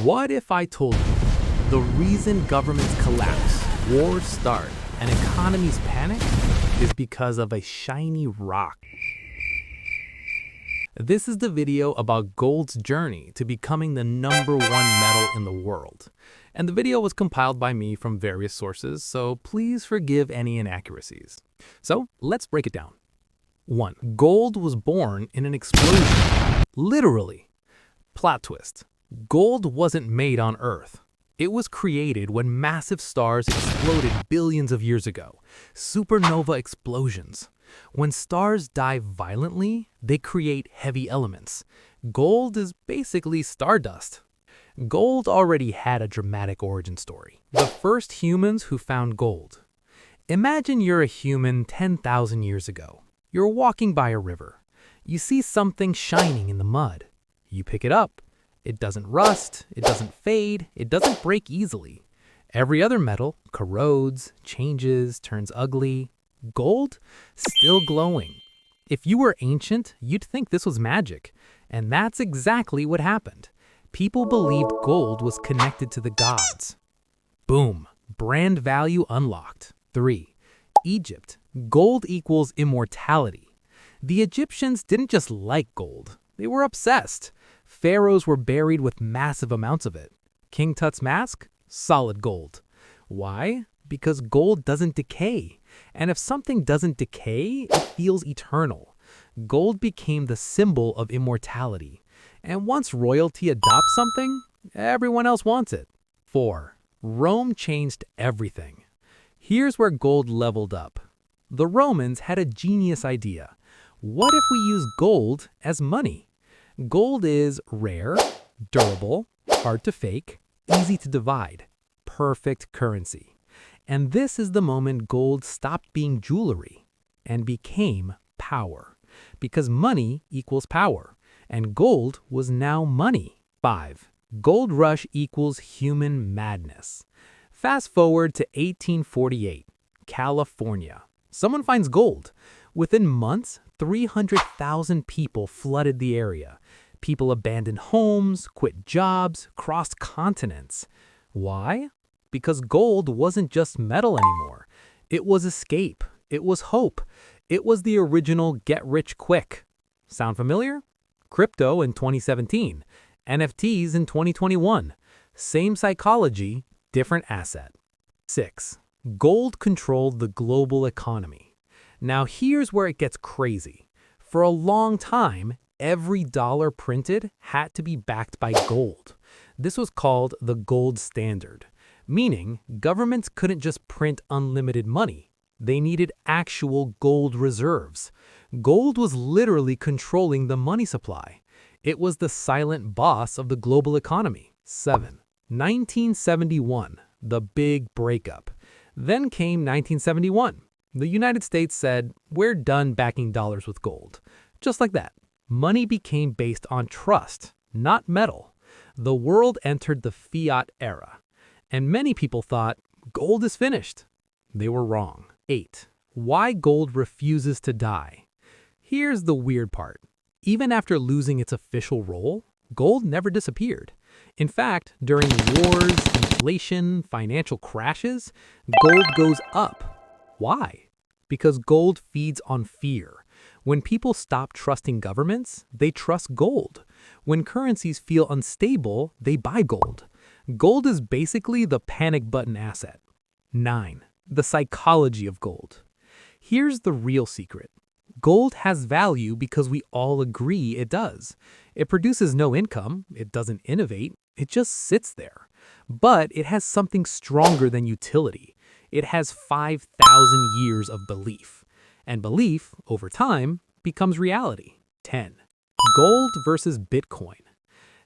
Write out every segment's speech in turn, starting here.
What if I told you the reason governments collapse, wars start, and economies panic is because of a shiny rock? This is the video about gold's journey to becoming the #1 metal in the world. And the video was compiled by me from various sources, so please forgive any inaccuracies. So let's break it down. 1. Gold was born in an explosion. Literally. Plot twist. Gold wasn't made on Earth. It was created when massive stars exploded billions of years ago. Supernova explosions. When stars die violently, they create heavy elements. Gold is basically stardust. Gold already had a dramatic origin story. The first humans who found gold. Imagine you're a human 10,000 years ago. You're walking by a river. You see something shining in the mud. You pick it up. It doesn't rust, it doesn't fade, it doesn't break easily. Every other metal corrodes, changes, turns ugly. Gold? Still glowing. If you were ancient, you'd think this was magic. And that's exactly what happened. People believed gold was connected to the gods. Boom. Brand value unlocked. 3. Egypt. Gold equals immortality. The Egyptians didn't just like gold. They were obsessed. Pharaohs were buried with massive amounts of it. King Tut's mask? Solid gold. Why? Because gold doesn't decay. And if something doesn't decay, it feels eternal. Gold became the symbol of immortality. And once royalty adopts something, everyone else wants it. 4. Rome changed everything. Here's where gold leveled up. The Romans had a genius idea. What if we use gold as money? Gold is rare, durable, hard to fake, easy to divide. Perfect currency. And this is the moment gold stopped being jewelry and became power. Because money equals power, and gold was now money. 5. Gold rush equals human madness. Fast forward to 1848, California. Someone finds gold. Within months, 300,000 people flooded the area. People abandoned homes, quit jobs, crossed continents. Why? Because gold wasn't just metal anymore. It was escape. It was hope. It was the original get rich quick. Sound familiar? Crypto in 2017. NFTs in 2021. Same psychology, different asset. 6. Gold controlled the global economy. Now here's where it gets crazy. For a long time, every dollar printed had to be backed by gold. This was called the gold standard, meaning governments couldn't just print unlimited money. They needed actual gold reserves. Gold was literally controlling the money supply. It was the silent boss of the global economy. 7. 1971, the big breakup. Then came 1971. The United States said, we're done backing dollars with gold. Just like that. Money became based on trust, not metal. The world entered the fiat era. And many people thought, gold is finished. They were wrong. 8. Why gold refuses to die. Here's the weird part. Even after losing its official role, gold never disappeared. In fact, during wars, inflation, financial crashes, gold goes up. Why? Because gold feeds on fear. When people stop trusting governments, they trust gold. When currencies feel unstable, they buy gold. Gold is basically the panic button asset. 9. The psychology of gold. Here's the real secret. Gold has value because we all agree it does. It produces no income, it doesn't innovate, it just sits there. But it has something stronger than utility. It has 5,000 years of belief. And belief, over time, becomes reality. 10. Gold versus Bitcoin.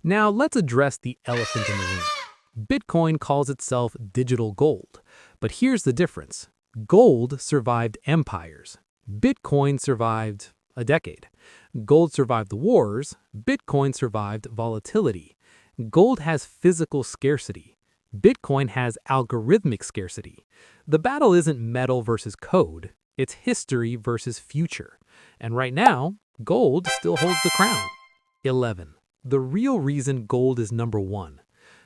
Now let's address the elephant in the room. Bitcoin calls itself digital gold. But here's the difference. Gold survived empires. Bitcoin survived a decade. Gold survived the wars. Bitcoin survived volatility. Gold has physical scarcity. Bitcoin has algorithmic scarcity. The battle isn't metal versus code. It's history versus future. And right now, gold still holds the crown. 11. The real reason gold is #1.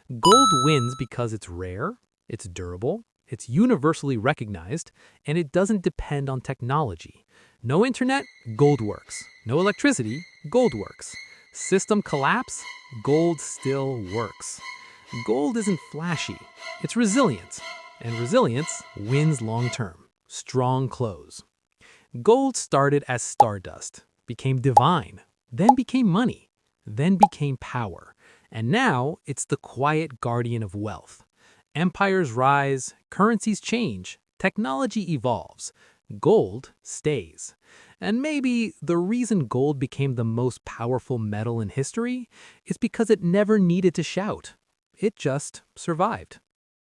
Gold wins because it's rare, it's durable, it's universally recognized, and it doesn't depend on technology. No internet, gold works. No electricity, gold works. System collapse, gold still works. Gold isn't flashy, it's resilient, and resilience wins long term. Strong close. Gold started as stardust, became divine, then became money, then became power, and now it's the quiet guardian of wealth. Empires rise, currencies change, technology evolves, gold stays. And maybe the reason gold became the most powerful metal in history is because it never needed to shout. It just survived.